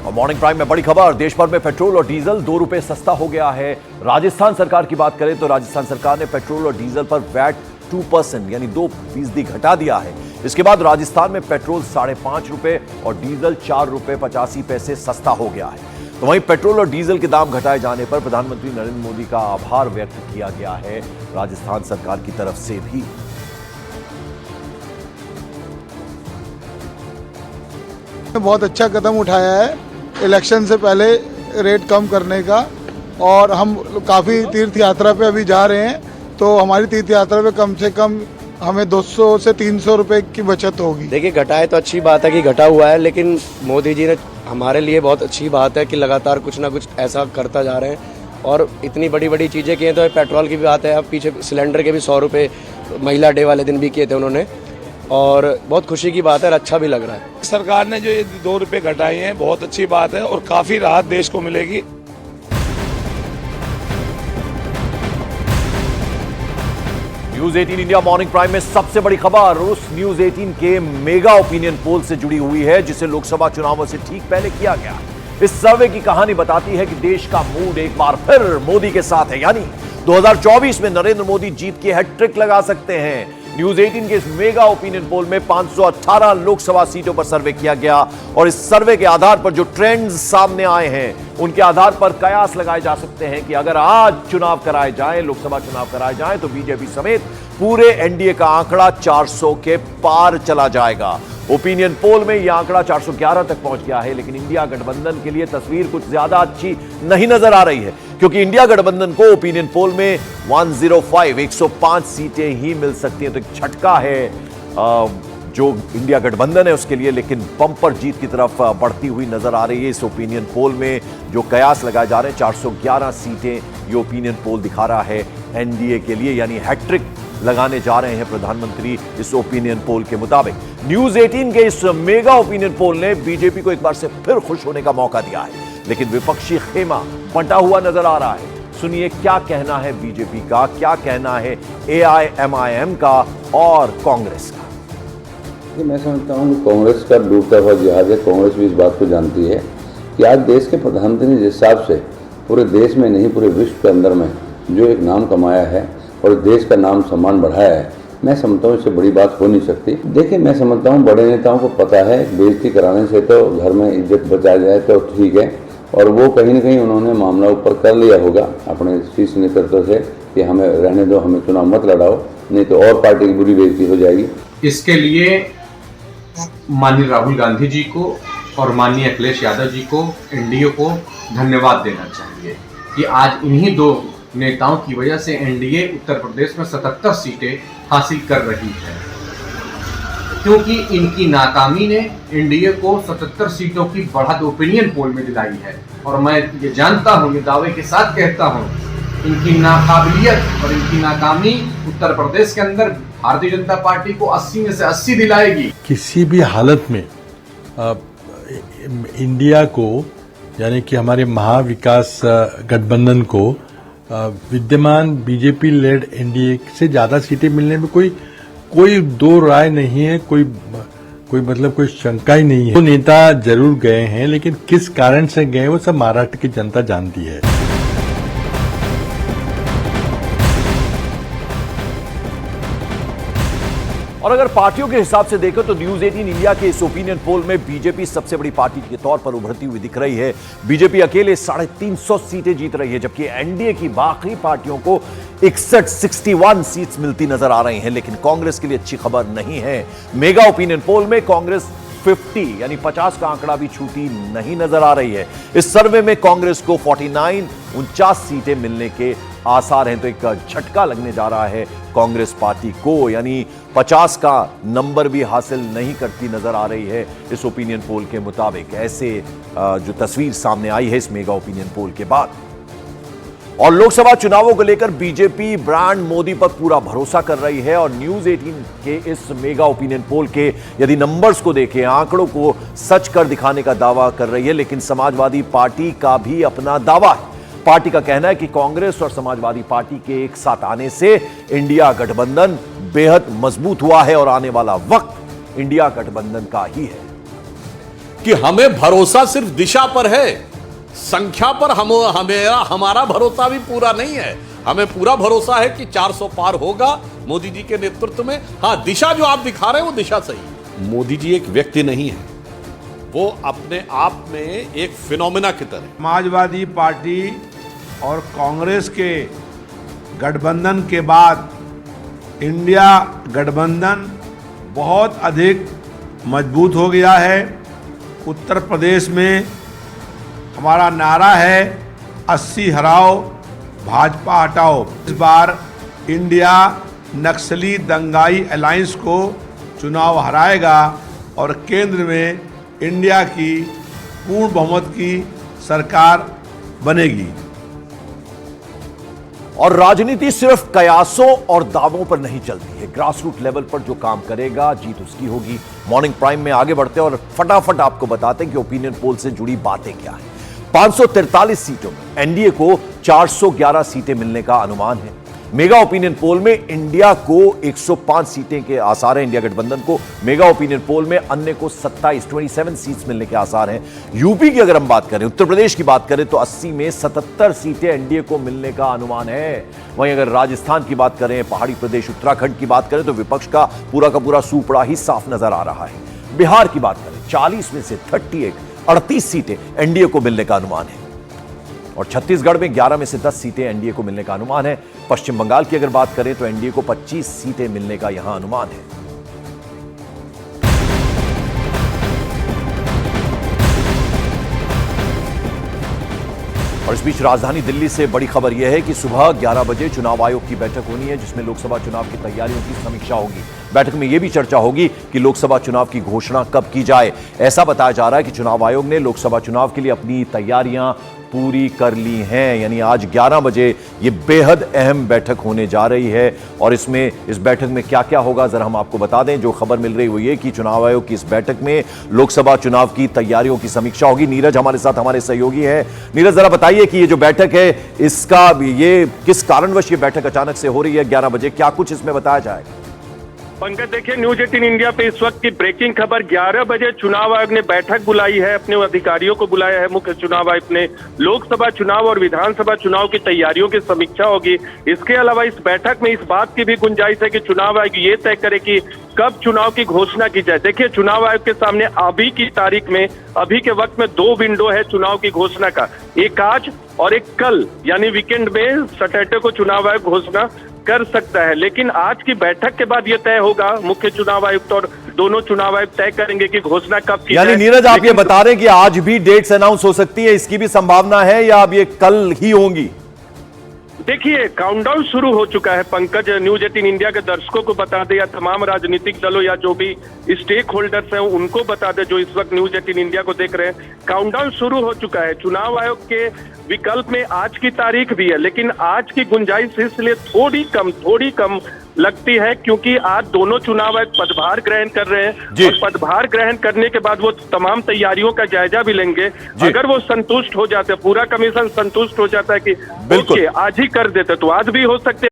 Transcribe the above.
और morning prime में बड़ी खबर, देश भर में पेट्रोल और डीजल 2 रुपए सस्ता हो गया है। राजस्थान सरकार की बात करें तो राजस्थान सरकार ने पेट्रोल और डीजल पर वैट 2% यानी 2% घटा दिया है। इसके बाद राजस्थान में पेट्रोल 5.5 रुपए और डीजल 4 रुपए 85 पैसे सस्ता हो गया है। तो वहीं पेट्रोल और डीजल के दाम घटाए जाने पर प्रधानमंत्री नरेंद्र मोदी का आभार व्यक्त किया गया है राजस्थान सरकार की तरफ से भी। बहुत अच्छा कदम उठाया है इलेक्शन से पहले रेट कम करने का, और हम काफ़ी तीर्थ यात्रा पे अभी जा रहे हैं, तो हमारी तीर्थ यात्रा पे कम से कम हमें 200 से 300 रुपए की बचत होगी। देखिए, घटाए तो अच्छी बात है कि घटा हुआ है, लेकिन मोदी जी ने हमारे लिए बहुत अच्छी बात है कि लगातार कुछ ना कुछ ऐसा करता जा रहे हैं और इतनी बड़ी बड़ी चीज़ें की हैं। तो पेट्रोल की भी बात है, अब पीछे सिलेंडर के भी 100 रुपये महिला डे वाले दिन भी किए थे उन्होंने, और बहुत खुशी की बात है और अच्छा भी लग रहा है। सरकार ने जो ये 2 रुपए घटाए हैं बहुत अच्छी बात है और काफी राहत देश को मिलेगी। न्यूज 18 इंडिया मॉर्निंग प्राइम में सबसे बड़ी खबर उस न्यूज 18 के मेगा ओपिनियन पोल से जुड़ी हुई है जिसे लोकसभा चुनावों से ठीक पहले किया गया। इस सर्वे की कहानी बताती है कि देश का मूड एक बार फिर मोदी के साथ है, यानी 2024 में नरेंद्र मोदी जीत के हैट्रिक लगा सकते हैं। न्यूज 18 के इस मेगा ओपिनियन पोल में 518 लोकसभा सीटों पर सर्वे किया गया और इस सर्वे के आधार पर जो ट्रेंड्स सामने आए हैं उनके आधार पर कयास लगाए जा सकते हैं कि अगर आज चुनाव कराए जाएं, लोकसभा चुनाव कराए जाएं, तो बीजेपी समेत पूरे एनडीए का आंकड़ा 400 के पार चला जाएगा। ओपिनियन पोल में यह आंकड़ा 411 तक पहुंच गया है, लेकिन इंडिया गठबंधन के लिए तस्वीर कुछ ज्यादा अच्छी नहीं नजर आ रही है, क्योंकि इंडिया गठबंधन को ओपिनियन पोल में 105 सीटें ही मिल सकती हैं। तो एक झटका है जो इंडिया गठबंधन है उसके लिए, लेकिन बम्पर जीत की तरफ बढ़ती हुई नजर आ रही है। इस ओपिनियन पोल में जो कयास लगाए जा रहे हैं 411 सीटें ये ओपिनियन पोल दिखा रहा है एनडीए के लिए, यानी हैट्रिक लगाने जा रहे हैं प्रधानमंत्री इस ओपिनियन पोल के मुताबिक। न्यूज 18 के इस मेगा ओपिनियन पोल ने बीजेपी को एक बार से फिर खुश होने का मौका दिया है, लेकिन विपक्षी खेमा बंटा हुआ नजर आ रहा है। सुनिए क्या कहना है बीजेपी का, क्या कहना है एआईएमआईएम का और कांग्रेस का। मैं समझता हूँ कि कांग्रेस का डूबता हुआ जहाज है। कांग्रेस भी इस बात को जानती है कि आज देश के प्रधानमंत्री जिस हिसाब से पूरे देश में नहीं पूरे विश्व के अंदर में जो एक नाम कमाया है और देश का नाम सम्मान बढ़ाया है, मैं समझता हूँ इससे बड़ी बात हो नहीं सकती। देखिए, मैं समझता हूँ बड़े नेताओं को पता है बेइज्जती कराने से तो घर में इज्जत बचाया जाए तो ठीक है, और वो कहीं ना कहीं उन्होंने मामला ऊपर कर लिया होगा अपने शीर्ष नेतृत्व से कि हमें रहने दो, हमें चुनाव मत लड़ाओ, नहीं तो और पार्टी की बुरी बेइज्जती हो जाएगी। इसके लिए माननीय राहुल गांधी जी को और माननीय अखिलेश यादव जी को, एनडीए को धन्यवाद देना चाहिए कि आज इन्हीं दो नेताओं की वजह से एनडीए उत्तर प्रदेश में 77 सीटें हासिल कर रही है, क्योंकि इनकी नाकामी ने एनडीए को 77 सीटों की बढ़त ओपिनियन पोल में दिलाई है। और मैं ये जानता हूँ, ये दावे के साथ कहता हूँ, इनकी नाकाबिलियत और इनकी नाकामी उत्तर प्रदेश के अंदर भारतीय जनता पार्टी को 80 में से 80 दिलाएगी। किसी भी हालत में इंडिया को, यानी कि हमारे महाविकास गठबंधन को विद्यमान बीजेपी लेड एनडीए से ज्यादा सीटें मिलने में कोई दो राय नहीं है, कोई शंका ही नहीं है। वो नेता जरूर गए हैं, लेकिन किस कारण से गए वो सब महाराष्ट्र की जनता जानती है। और अगर पार्टियों के हिसाब से देखें तो न्यूज 18 इंडिया के इस ओपिनियन पोल में बीजेपी सबसे बड़ी पार्टी के तौर पर उभरती हुई दिख रही है। बीजेपी अकेले 350 सीटें जीत रही है, जबकि एनडीए की बाकी पार्टियों को 61 सीट्स मिलती नजर आ रही हैं। लेकिन कांग्रेस के लिए अच्छी खबर नहीं है। मेगा ओपिनियन पोल में कांग्रेस 50 यानी 50 का आंकड़ा भी छूटी नहीं नजर आ रही है। इस सर्वे में कांग्रेस को 49 सीटें मिलने के आसार हैं। तो एक झटका लगने जा रहा है कांग्रेस पार्टी को, यानी 50 का नंबर भी हासिल नहीं करती नजर आ रही है इस ओपिनियन पोल के मुताबिक। ऐसे जो तस्वीर सामने आई है इस मेगा ओपिनियन पोल के बाद। और लोकसभा चुनावों को लेकर बीजेपी ब्रांड मोदी पर पूरा भरोसा कर रही है और न्यूज 18 के इस मेगा ओपिनियन पोल के यदि नंबर्स को देखें, आंकड़ों को सच कर दिखाने का दावा कर रही है। लेकिन समाजवादी पार्टी का भी अपना दावा है। पार्टी का कहना है कि कांग्रेस और समाजवादी पार्टी के एक साथ आने से इंडिया गठबंधन बेहद मजबूत हुआ है और आने वाला वक्त इंडिया गठबंधन का ही है। कि हमें भरोसा सिर्फ दिशा पर है, संख्या पर हमारा भरोसा भी पूरा नहीं है। हमें पूरा भरोसा है कि 400 पार होगा मोदी जी के नेतृत्व में। हाँ, दिशा जो आप दिखा रहे हैं वो दिशा सही है। मोदी जी एक व्यक्ति नहीं है, वो अपने आप में एक फिनोमेना की तरह। समाजवादी पार्टी और कांग्रेस के गठबंधन के बाद इंडिया गठबंधन बहुत अधिक मजबूत हो गया है। उत्तर प्रदेश में हमारा नारा है 80 हराओ भाजपा हटाओ। इस बार इंडिया नक्सली दंगाई अलायंस को चुनाव हराएगा और केंद्र में इंडिया की पूर्ण बहुमत की सरकार बनेगी। और राजनीति सिर्फ कयासों और दावों पर नहीं चलती है, ग्रासरूट लेवल पर जो काम करेगा जीत उसकी होगी। मॉर्निंग प्राइम में आगे बढ़ते हैं और फटाफट आपको बताते हैं कि ओपिनियन पोल से जुड़ी बातें क्या है। 543 सीटों में एनडीए को 411 सीटें मिलने का अनुमान है। मेगा ओपिनियन पोल में इंडिया को 105 सीटें के आसार हैं, इंडिया गठबंधन को। मेगा ओपिनियन पोल में अन्य को 27 सीट्स मिलने के आसार हैं। यूपी की अगर हम बात करें, उत्तर प्रदेश की बात करें तो 80 में 77 सीटें एनडीए को मिलने का अनुमान है। वहीं अगर राजस्थान की बात करें, पहाड़ी प्रदेश उत्तराखंड की बात करें तो विपक्ष का पूरा सूपड़ा ही साफ नजर आ रहा है। बिहार की बात करें, 40 में से 38 सीटें एनडीए को मिलने का अनुमान है और छत्तीसगढ़ में 11 में से 10 सीटें एनडीए को मिलने का अनुमान है। पश्चिम बंगाल की अगर बात करें तो एनडीए को 25 सीटें मिलने का यहां अनुमान है। और इस बीच राजधानी दिल्ली से बड़ी खबर यह है कि सुबह 11 बजे चुनाव आयोग की बैठक होनी है, जिसमें लोकसभा चुनाव की तैयारियों की समीक्षा होगी। बैठक में यह भी चर्चा होगी कि लोकसभा चुनाव की घोषणा कब की जाए। ऐसा बताया जा रहा है कि चुनाव आयोग ने लोकसभा चुनाव के लिए अपनी तैयारियां पूरी कर ली हैं, यानी आज 11 बजे ये बेहद अहम बैठक होने जा रही है। और इस बैठक में क्या क्या होगा जरा हम आपको बता दें। जो खबर मिल रही है वो ये कि चुनाव आयोग की इस बैठक में लोकसभा चुनाव की तैयारियों की समीक्षा होगी। नीरज हमारे साथ हमारे सहयोगी है। नीरज, जरा बताइए कि ये जो बैठक है इसका ये किस कारणवश ये बैठक अचानक से हो रही है 11 बजे, क्या कुछ इसमें बताया जाएगा? पंकज, देखिए न्यूज 18 इंडिया पे इस वक्त की ब्रेकिंग खबर। 11 बजे चुनाव आयोग ने बैठक बुलाई है, अपने अधिकारियों को बुलाया है। मुख्य चुनाव आयुक्त ने लोकसभा चुनाव और विधानसभा चुनाव की तैयारियों की समीक्षा होगी। इसके अलावा इस बैठक में इस बात की भी गुंजाइश है कि चुनाव आयोग ये तय करे कि कब चुनाव की घोषणा की जाए। देखिए, चुनाव आयोग के सामने अभी की तारीख में, अभी के वक्त में 2 विंडो है चुनाव की घोषणा का, एक आज और एक कल, यानी वीकेंड में सैटरडे को चुनाव आयोग घोषणा कर सकता है। लेकिन आज की बैठक के बाद यह तय होगा, मुख्य चुनाव आयुक्त और दोनों चुनाव आयुक्त तय करेंगे कि घोषणा कब की जाए। यानी नीरज, आप ये बता रहे हैं कि आज भी डेट्स अनाउंस हो सकती है, इसकी भी संभावना है, या अब ये कल ही होंगी? देखिए, काउंटडाउन शुरू हो चुका है पंकज। न्यूज 18 इंडिया के दर्शकों को बता दे, या तमाम राजनीतिक दलों या जो भी स्टेक होल्डर्स हैं उनको बता दे जो इस वक्त न्यूज 18 इंडिया को देख रहे हैं, काउंटडाउन शुरू हो चुका है। चुनाव आयोग के विकल्प में आज की तारीख भी है, लेकिन आज की गुंजाइश इसलिए थोड़ी कम लगती है क्योंकि आज दोनों चुनाव आयोग पदभार ग्रहण कर रहे हैं और पदभार ग्रहण करने के बाद वो तमाम तैयारियों का जायजा भी लेंगे। अगर वो संतुष्ट हो जाते, पूरा कमीशन संतुष्ट हो जाता है कि ओके आज ही कर देते, तो आज भी हो सकते